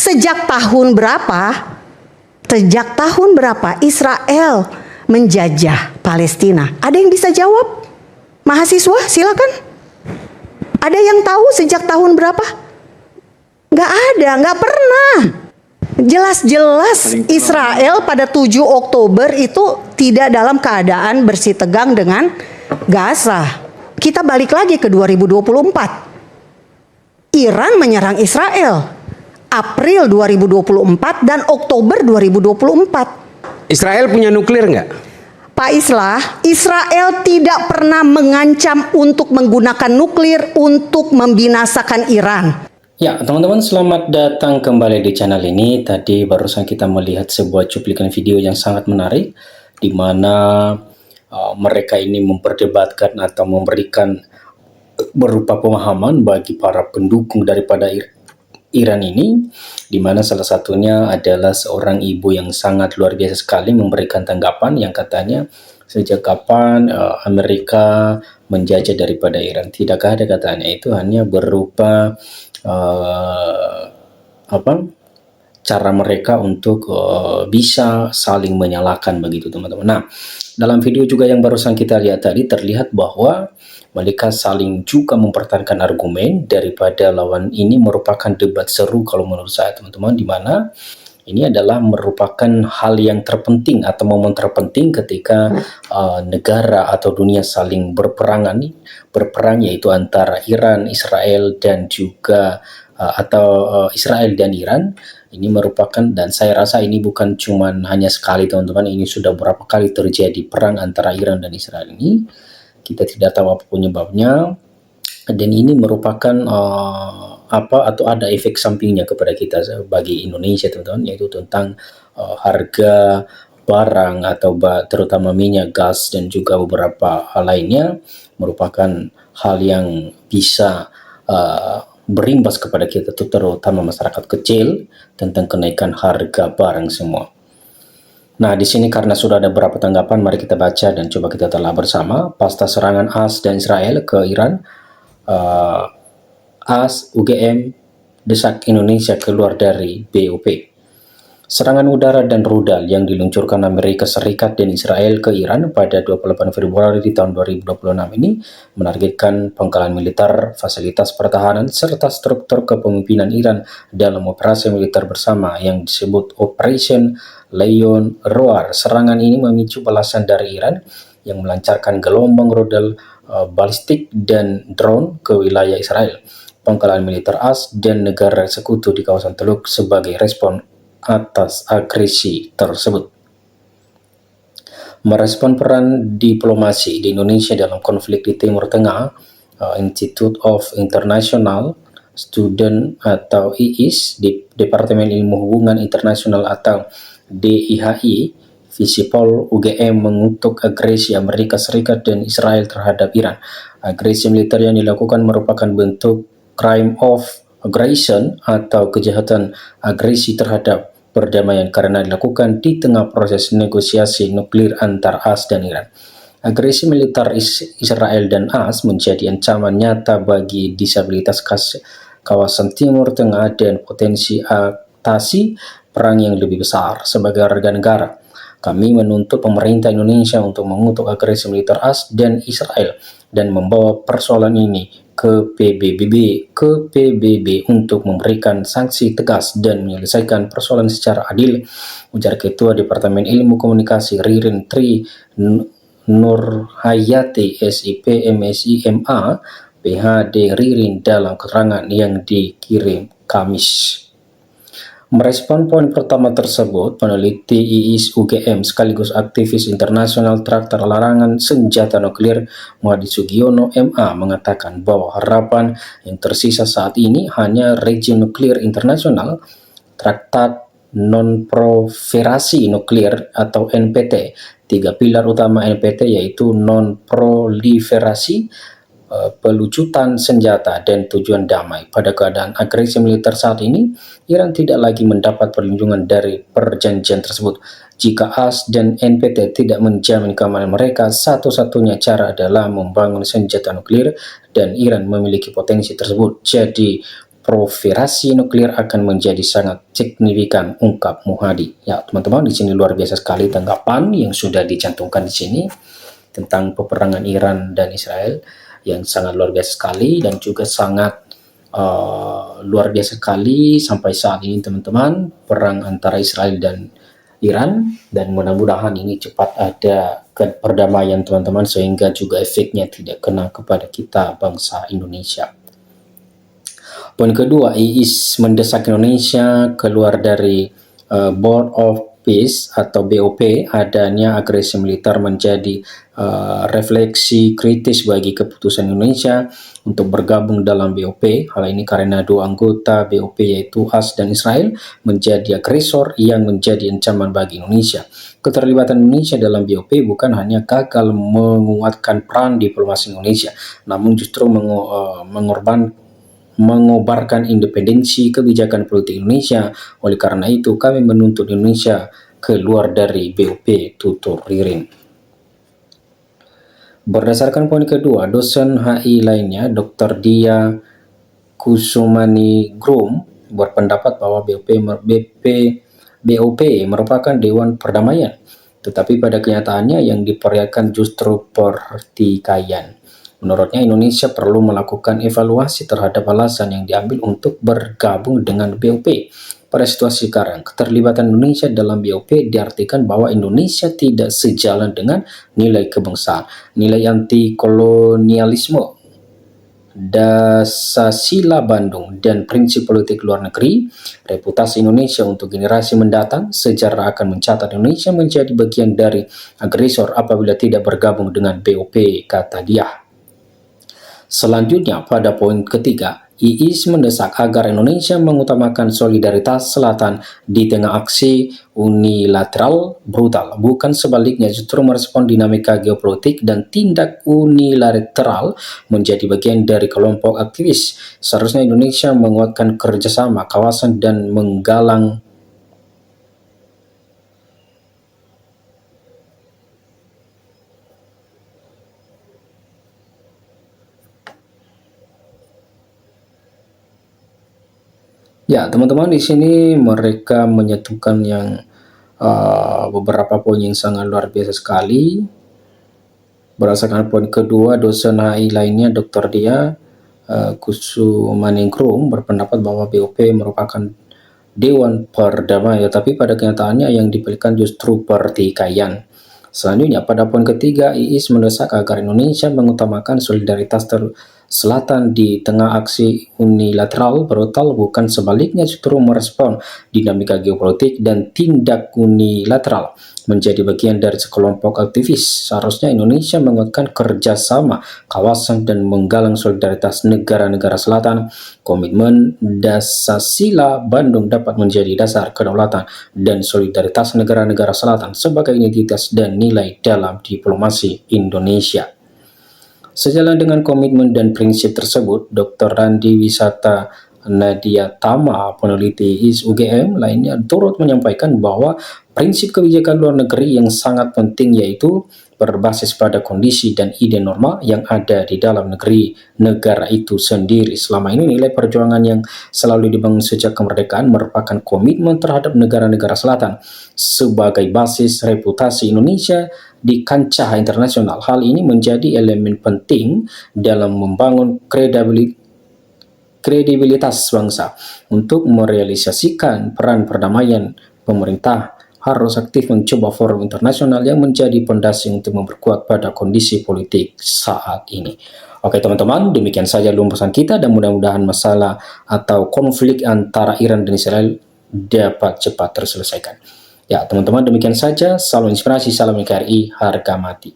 Sejak tahun berapa? Sejak tahun berapa Israel menjajah Palestina? Ada yang bisa jawab? Mahasiswa, silakan. Ada yang tahu sejak tahun berapa? Nggak ada, nggak pernah. Jelas-jelas Israel pada 7 Oktober itu tidak dalam keadaan bersih tegang dengan Gaza. Kita balik lagi ke 2024. Iran menyerang Israel April 2024 dan Oktober 2024. Israel punya nuklir nggak? Pak Islah, Israel tidak pernah mengancam untuk menggunakan nuklir untuk membinasakan Iran. Ya, teman-teman, selamat datang kembali di channel ini. Tadi barusan kita melihat sebuah cuplikan video yang sangat menarik, di mana mereka ini memperdebatkan atau memberikan berupa pemahaman bagi para pendukung daripada Iran ini, di mana salah satunya adalah seorang ibu yang sangat luar biasa sekali memberikan tanggapan yang katanya sejak kapan Amerika menjajah daripada Iran. Tidakkah ada katanya itu hanya berupa cara mereka untuk bisa saling menyalahkan begitu, teman-teman. Nah, dalam video juga yang barusan kita lihat tadi terlihat bahwa mereka saling juga mempertahankan argumen daripada lawan. Ini merupakan debat seru kalau menurut saya, teman-teman, di mana ini adalah merupakan hal yang terpenting atau momen terpenting ketika negara atau dunia saling berperang, yaitu antara Iran, Israel, dan juga Israel dan Iran. Ini merupakan, dan saya rasa ini bukan cuman hanya sekali, teman-teman, ini sudah beberapa kali terjadi perang antara Iran dan Israel ini. Kita tidak tahu apa penyebabnya, dan ini merupakan atau ada efek sampingnya kepada kita bagi Indonesia, teman-teman, yaitu tentang harga barang atau terutama minyak, gas, dan juga beberapa hal lainnya, merupakan hal yang bisa berimbas kepada kita, terutama masyarakat kecil, tentang kenaikan harga barang semua. Nah, di sini karena sudah ada beberapa tanggapan, mari kita baca dan coba kita telah bersama. Pasca serangan AS dan Israel ke Iran, AS UGM desak Indonesia keluar dari BOP. Serangan udara dan rudal yang diluncurkan Amerika Serikat dan Israel ke Iran pada 28 Februari di tahun 2026 ini menargetkan pangkalan militer, fasilitas pertahanan, serta struktur kepemimpinan Iran dalam operasi militer bersama yang disebut Operation Lion Roar. Serangan ini memicu balasan dari Iran yang melancarkan gelombang rudal balistik dan drone ke wilayah Israel, pangkalan militer AS, dan negara sekutu di kawasan Teluk sebagai respon atas agresi tersebut. Merespon peran diplomasi di Indonesia dalam konflik di Timur Tengah, Institute of International Student atau IIS di Departemen Ilmu Hubungan Internasional atau DIHI, Visipol UGM mengutuk agresi Amerika Serikat dan Israel terhadap Iran. Agresi militer yang dilakukan merupakan bentuk crime of aggression atau kejahatan agresi terhadap perdamaian karena dilakukan di tengah proses negosiasi nuklir antar AS dan Iran. Agresi militer Israel dan AS menjadi ancaman nyata bagi stabilitas kawasan Timur Tengah dan potensi atasi perang yang lebih besar. Sebagai warga negara, kami menuntut pemerintah Indonesia untuk mengutuk agresi militer AS dan Israel dan membawa persoalan ini ke PBB untuk memberikan sanksi tegas dan menyelesaikan persoalan secara adil, ujar Ketua Departemen Ilmu Komunikasi Ririn Tri Nurhayati SIP MSI MA PhD Ririn dalam keterangan yang dikirim Kamis. Merespon poin pertama tersebut, peneliti IIS UGM sekaligus aktivis internasional Traktat Larangan Senjata Nuklir Muhadi Sugiono MA mengatakan bahwa harapan yang tersisa saat ini hanya rejim nuklir internasional, Traktat Non-Proliferasi Nuklir atau NPT. Tiga pilar utama NPT yaitu non-proliferasi, pelucutan senjata, dan tujuan damai. Pada keadaan agresi militer saat ini, Iran tidak lagi mendapat perlindungan dari perjanjian tersebut. Jika AS dan NPT tidak menjamin keamanan mereka, satu-satunya cara adalah membangun senjata nuklir, dan Iran memiliki potensi tersebut. Jadi, proliferasi nuklir akan menjadi sangat signifikan, ungkap Muhadi. Ya, teman-teman, di sini luar biasa sekali tanggapan yang sudah dicantumkan di sini tentang peperangan Iran dan Israel yang sangat luar biasa sekali dan juga sangat luar biasa sekali sampai saat ini, teman-teman, perang antara Israel dan Iran, dan mudah-mudahan ini cepat ada perdamaian, teman-teman, sehingga juga efeknya tidak kena kepada kita bangsa Indonesia. Poin kedua, IIS mendesak Indonesia keluar dari Board of Peace atau BOP. Adanya agresi militer menjadi refleksi kritis bagi keputusan Indonesia untuk bergabung dalam BOP. Hal ini karena dua anggota BOP yaitu AS dan Israel menjadi agresor yang menjadi ancaman bagi Indonesia. Keterlibatan Indonesia dalam BOP bukan hanya gagal menguatkan peran diplomasi Indonesia, namun justru mengobarkan independensi kebijakan politik Indonesia. Oleh karena itu, kami menuntut Indonesia keluar dari BOP, tutur Ririn. Berdasarkan poin kedua, dosen HI lainnya, Dr. Dia Kusumani Grum, berpendapat bahwa BOP merupakan Dewan Perdamaian, tetapi pada kenyataannya yang diperlihatkan justru pertikaian. Menurutnya, Indonesia perlu melakukan evaluasi terhadap alasan yang diambil untuk bergabung dengan BOP. Pada situasi sekarang, keterlibatan Indonesia dalam BOP diartikan bahwa Indonesia tidak sejalan dengan nilai kebangsaan, nilai anti-kolonialisme, Dasar Bandung, dan prinsip politik luar negeri. Reputasi Indonesia untuk generasi mendatang, sejarah akan mencatat Indonesia menjadi bagian dari agresor apabila tidak bergabung dengan BOP, kata dia. Selanjutnya, pada poin ketiga, IIS mendesak agar Indonesia mengutamakan solidaritas selatan di tengah aksi unilateral brutal, bukan sebaliknya justru merespon dinamika geopolitik dan tindak unilateral menjadi bagian dari kelompok aktivis. Seharusnya Indonesia menguatkan kerjasama kawasan dan menggalang Ya, teman-teman, di sini mereka menyatukan yang beberapa poin yang sangat luar biasa sekali. Berdasarkan poin kedua, dosen HI lainnya, Dr. Dia Kusumaningrum, berpendapat bahwa BOP merupakan Dewan Perdamaian, tapi pada kenyataannya yang dipilihkan justru pertikaian. Selanjutnya, pada poin ketiga, IIS mendesak agar Indonesia mengutamakan solidaritas selatan di tengah aksi unilateral brutal, bukan sebaliknya justru merespon dinamika geopolitik dan tindak unilateral menjadi bagian dari sekelompok aktivis. Seharusnya Indonesia menguatkan kerjasama kawasan dan menggalang solidaritas negara-negara selatan. Komitmen Dasar Bandung dapat menjadi dasar kedaulatan dan solidaritas negara-negara selatan sebagai identitas dan nilai dalam diplomasi Indonesia. Sejalan dengan komitmen dan prinsip tersebut, Dr. Randi Wisata Nadia Tama, peneliti IIS UGM lainnya, turut menyampaikan bahwa prinsip kebijakan luar negeri yang sangat penting yaitu berbasis pada kondisi dan ide norma yang ada di dalam negeri negara itu sendiri. Selama ini nilai perjuangan yang selalu dibangun sejak kemerdekaan merupakan komitmen terhadap negara-negara selatan sebagai basis reputasi Indonesia di kancah internasional. Hal ini menjadi elemen penting dalam membangun kredibilitas bangsa. Untuk merealisasikan peran perdamaian, pemerintah harus aktif mencoba forum internasional yang menjadi pondasi untuk memperkuat pada kondisi politik saat ini. Oke teman-teman, demikian saja lumpusan kita dan mudah-mudahan masalah atau konflik antara Iran dan Israel dapat cepat terselesaikan. Ya teman-teman, demikian saja. Salam inspirasi, salam NKRI, harga mati.